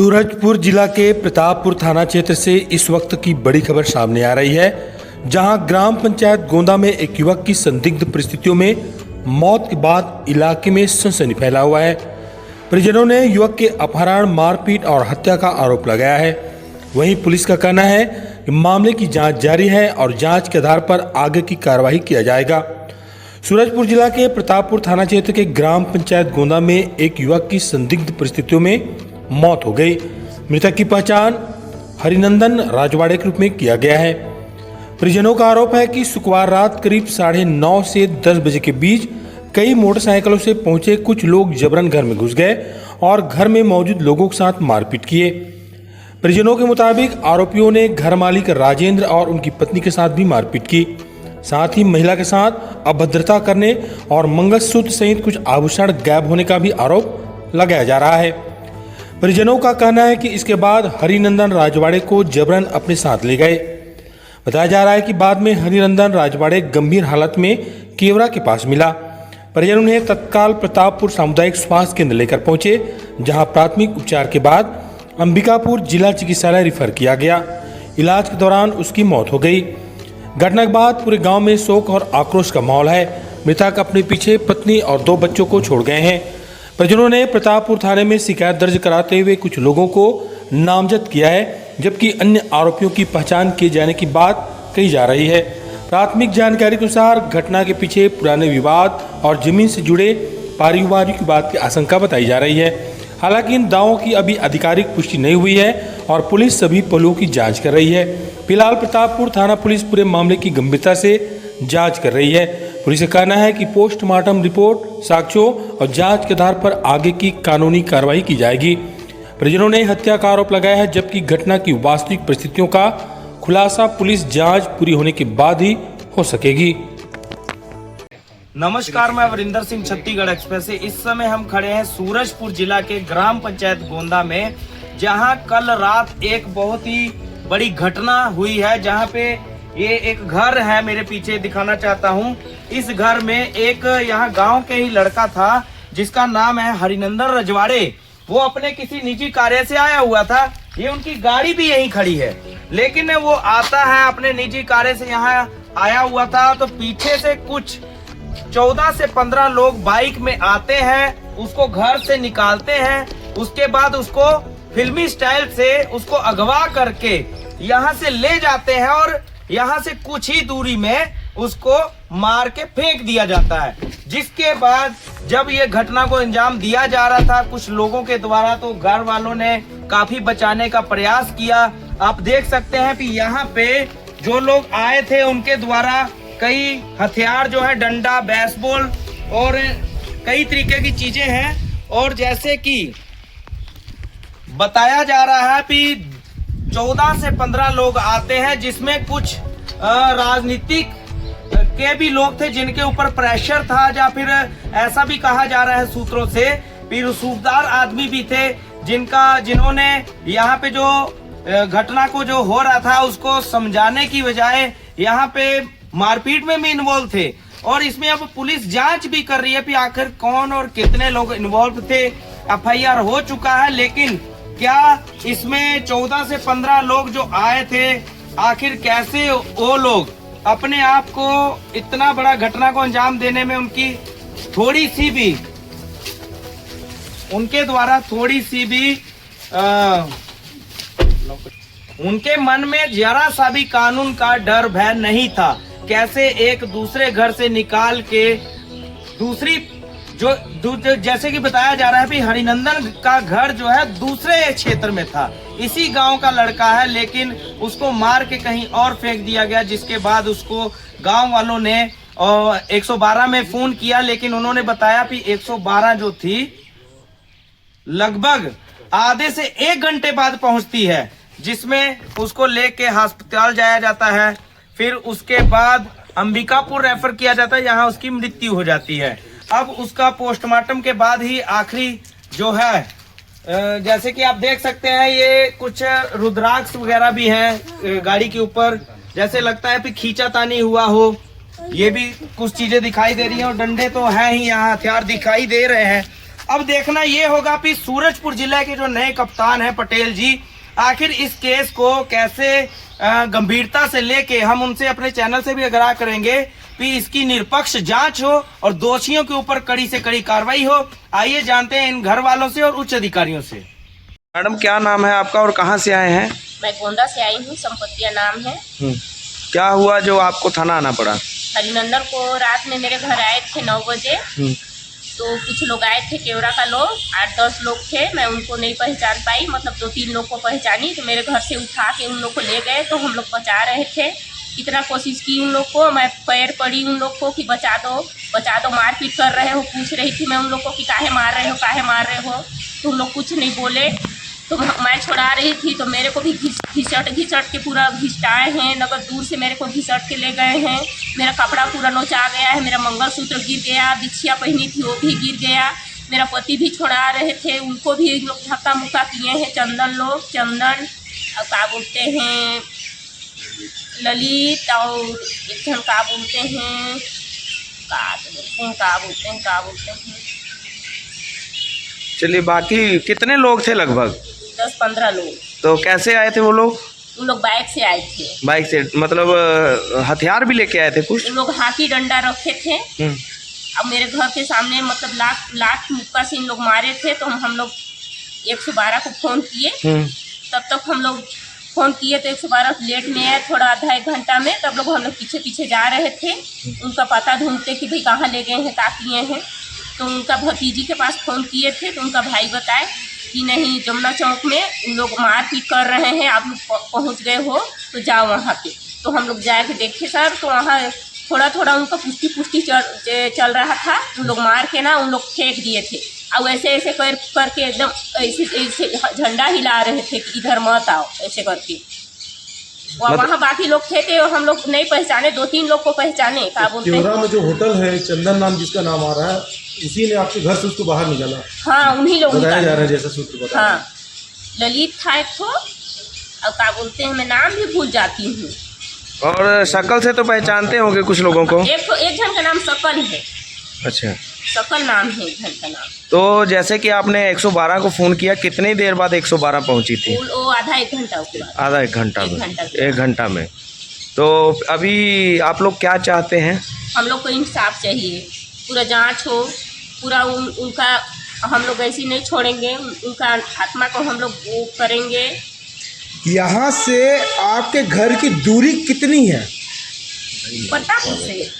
सूरजपुर जिला के प्रतापपुर थाना क्षेत्र से इस वक्त की बड़ी खबर सामने आ रही है, जहां ग्राम पंचायत गोंदा में एक युवक की संदिग्ध परिस्थितियों में मौत के बाद इलाके में सनसनी फैला हुआ है। परिजनों ने युवक के अपहरण, मारपीट और हत्या का आरोप लगाया है। वहीं पुलिस का कहना है कि मामले की जांच जारी है और जांच के आधार पर आगे की कार्रवाई किया जाएगा। सूरजपुर जिला के प्रतापपुर थाना क्षेत्र के ग्राम पंचायत गोंदा में एक युवक की संदिग्ध परिस्थितियों में मौत हो गई। मृतक की पहचान हरिनंदन राजवाड़े के रूप में किया गया है। परिजनों का आरोप है कि शुक्रवार रात करीब 9:30 से 10 बजे के बीच कई मोटरसाइकिलों से पहुंचे कुछ लोग जबरन घर में घुस गए और घर में मौजूद लोगों के साथ मारपीट किए। परिजनों के मुताबिक आरोपियों ने घर मालिक राजेंद्र और उनकी पत्नी के साथ भी मारपीट की। साथ ही महिला के साथ अभद्रता करने और मंगलसूत्र सहित कुछ आभूषण गायब होने का भी आरोप लगाया जा रहा है। परिजनों का कहना है कि इसके बाद हरिनंदन राजवाड़े को जबरन अपने साथ ले गए। बताया जा रहा है कि बाद में हरिनंदन राजवाड़े गंभीर हालत में केवरा के पास मिला। परिजन उन्हें तत्काल प्रतापपुर सामुदायिक स्वास्थ्य केंद्र लेकर पहुंचे, जहां प्राथमिक उपचार के बाद अंबिकापुर जिला चिकित्सालय रिफर किया गया। इलाज के दौरान उसकी मौत हो गई। घटना के बाद पूरे गांव में शोक और आक्रोश का माहौल है। मृतक अपने पीछे पत्नी और 2 बच्चों को छोड़ गए हैं। परिजनों ने प्रतापपुर थाने में शिकायत दर्ज कराते हुए कुछ लोगों को नामजद किया है, जबकि अन्य आरोपियों की पहचान किए जाने की बात कही जा रही है। प्राथमिक जानकारी के अनुसार घटना के पीछे पुराने विवाद और जमीन से जुड़े पारिवारिक विवाद की आशंका बताई जा रही है। हालांकि इन दावों की अभी आधिकारिक पुष्टि नहीं हुई है और पुलिस सभी पहलुओं की जांच कर रही है। फिलहाल प्रतापपुर थाना पुलिस पूरे मामले की गंभीरता से जांच कर रही है। पुलिस का कहना है कि पोस्टमार्टम रिपोर्ट, साक्ष्यों और जांच के आधार पर आगे की कानूनी कार्रवाई की जाएगी। परिजनों ने हत्या का आरोप लगाया है, जबकि घटना की वास्तविक परिस्थितियों का खुलासा पुलिस जांच पूरी होने के बाद ही हो सकेगी। नमस्कार, मैं वरिंदर सिंह, छत्तीसगढ़ एक्सप्रेस से। इस समय हम खड़े हैं सूरजपुर जिला के ग्राम पंचायत गोंदा में, जहां कल रात एक बहुत ही बड़ी घटना हुई है। जहां पे ये एक घर है, मेरे पीछे दिखाना चाहता हूं। इस घर में एक यहाँ गांव के ही लड़का था, जिसका नाम है हरिनंदन राजवाड़े। वो अपने किसी निजी कार्य से आया हुआ था। ये उनकी गाड़ी भी यहीं खड़ी है, लेकिन वो आता है अपने निजी कार्य से यहाँ आया हुआ था, तो पीछे से कुछ 14 से 15 लोग बाइक में आते हैं, उसको घर से निकालते हैं। उसके बाद उसको फिल्मी स्टाइल से उसको अगवा करके यहाँ से ले जाते हैं और यहाँ से कुछ ही दूरी में उसको मार के फेंक दिया जाता है। जिसके बाद जब ये घटना को अंजाम दिया जा रहा था कुछ लोगों के द्वारा, तो घर वालों ने काफी बचाने का प्रयास किया। आप देख सकते हैं कि यहाँ पे जो लोग आए थे उनके द्वारा कई हथियार जो है, डंडा, बेसबॉल और कई तरीके की चीजें हैं। और जैसे कि बताया जा रहा है कि 14 से 15 लोग आते हैं, जिसमें कुछ राजनीतिक के भी लोग थे, जिनके ऊपर प्रेशर था, या फिर ऐसा भी कहा जा रहा है सूत्रों से, फिर सूबदार आदमी भी थे, जिन्होंने यहाँ पे जो घटना को जो हो रहा था उसको समझाने की बजाय यहाँ पे मारपीट में भी इन्वॉल्व थे। और इसमें अब पुलिस जांच भी कर रही है कि आखिर कौन और कितने लोग इन्वॉल्व थे। FIR हो चुका है, लेकिन क्या इसमें 14 से 15 लोग जो आए थे, आखिर कैसे वो लोग अपने आप को इतना बड़ा घटना को अंजाम देने में उनके मन में जरा सा भी कानून का डर भय नहीं था। कैसे एक दूसरे घर से निकाल के जैसे कि बताया जा रहा है कि हरिनंदन का घर जो है दूसरे क्षेत्र में था, इसी गांव का लड़का है, लेकिन उसको मार के कहीं और फेंक दिया गया। जिसके बाद उसको गांव वालों ने 112 में फोन किया, लेकिन उन्होंने बताया कि 112 जो थी लगभग आधे से 1 घंटे बाद पहुंचती है, जिसमें उसको लेके अस्पताल जाया जाता है। फिर उसके बाद अंबिकापुर रेफर किया जाता है, यहाँ उसकी मृत्यु हो जाती है। अब उसका पोस्टमार्टम के बाद ही आखिरी जो है, जैसे कि आप देख सकते हैं, ये कुछ रुद्राक्ष वगैरह भी हैं गाड़ी के ऊपर, जैसे लगता है कि खींचातानी हुआ हो। ये भी कुछ चीजें दिखाई दे रही हैं और डंडे तो हैं ही, यहाँ हथियार दिखाई दे रहे हैं। अब देखना ये होगा कि सूरजपुर जिले के जो नए कप्तान हैं पटेल जी, आखिर इस केस को कैसे गंभीरता से लेके हम उनसे अपने चैनल से भी आग्रह करेंगे कि इसकी निष्पक्ष जांच हो और दोषियों के ऊपर कड़ी से कड़ी कार्रवाई हो। आइए जानते हैं इन घर वालों से और उच्च अधिकारियों से। मैडम क्या नाम है आपका और कहाँ से आए हैं? मैं गोंदा से आई हूँ, संपत्तिया नाम है। क्या हुआ जो आपको थाना आना पड़ा? हरिनंदन को रात में मेरे घर आए थे 9 बजे। तो कुछ लोग आए थे, केवड़ा का लोग 8-10 लोग थे। मैं उनको नहीं पहचान पाई, मतलब 2-3 लोग को पहचानी। तो मेरे घर से उठा के उन लोग को ले गए। तो हम लोग बचा रहे थे, कितना कोशिश की उन लोग को। मैं पैर पड़ी उन लोग को कि बचा दो, मारपीट कर रहे हो। पूछ रही थी मैं उन लोग को कि काहे मार रहे हो। तो उन लोग कुछ नहीं बोले। तो मैं छुड़ा रही थी तो मेरे को भी घिसट के पूरा घिसटाए हैं। नगर दूर से मेरे को घिसट के ले गए हैं। मेरा कपड़ा पूरा नोचा गया है, मेरा मंगलसूत्र गिर गया, बिछिया पहनी थी वो भी गिर गया। मेरा पति भी छुड़ा रहे थे, उनको भी लोग धक्का मुक्का किए हैं। चंदन और क्या बोलते हैं ललित, और एक जन क्या बोलते हैं चलिए, बाकी कितने लोग थे? लगभग 10-15 लोग। तो कैसे आए थे वो लोग? उन लोग बाइक से आए थे। बाइक से मतलब हथियार भी लेके आए थे कुछ? उन लोग हाथी डंडा रखे थे। अब मेरे घर के सामने मतलब लाख मुक्का से इन लोग मारे थे। तो हम लोग 112 को फ़ोन किए। तब तक हम लोग फ़ोन किए तो 112 लेट में आए, थोड़ा आधा 1 घंटा में। तब लोग हम लोग पीछे जा रहे थे, उनका पता ढूंढते कि भाई कहाँ ले गए हैं, क्या किए हैं। तो उनका भतीजी के पास फ़ोन किए थे तो उनका भाई बताए कि नहीं, जमुना चौक में उन लोग मारपीट कर रहे हैं, आप लोग पहुँच गए हो तो जाओ वहाँ पे। तो हम लोग जाके देखे सर, तो वहाँ थोड़ा उनका पुष्टि चल रहा था। उन लोग मार के ना उन लोग फेंक दिए थे, और ऐसे करके एकदम ऐसे झंडा हिला रहे थे कि इधर मत आओ, ऐसे करके। वहाँ बाकी लोग थे हम लोग नहीं पहचाने, 2-3 लोग को पहचाने। क्या बोलते हैं में जो होटल है चंदन नाम जिसका नाम आ रहा है, उसी ने आपके घर से उसको बाहर निकाला? हाँ, उन्हीं लोग बताया जा रहा है, जैसा सूत्र बता। हाँ, ललित था एक ठो, और क्या बोलते हैं मैं नाम भी भूल जाती हूँ। और शकल से तो पहचानते होंगे कुछ लोगों को? एक जन का नाम सकल है। अच्छा, सकल नाम है एक जन का नाम। तो जैसे कि आपने 112 को फ़ोन किया, कितनी देर बाद 112 पहुंची थी? वो आधा 1 घंटा के बाद। आधा 1 घंटा में? 1 घंटा में। तो अभी आप लोग क्या चाहते हैं? हम लोग को इंसाफ चाहिए, पूरा जांच हो, पूरा उनका हम लोग ऐसे नहीं छोड़ेंगे। उनका आत्मा को हम लोग वो करेंगे। यहाँ से आपके घर की दूरी कितनी है? पटापुर से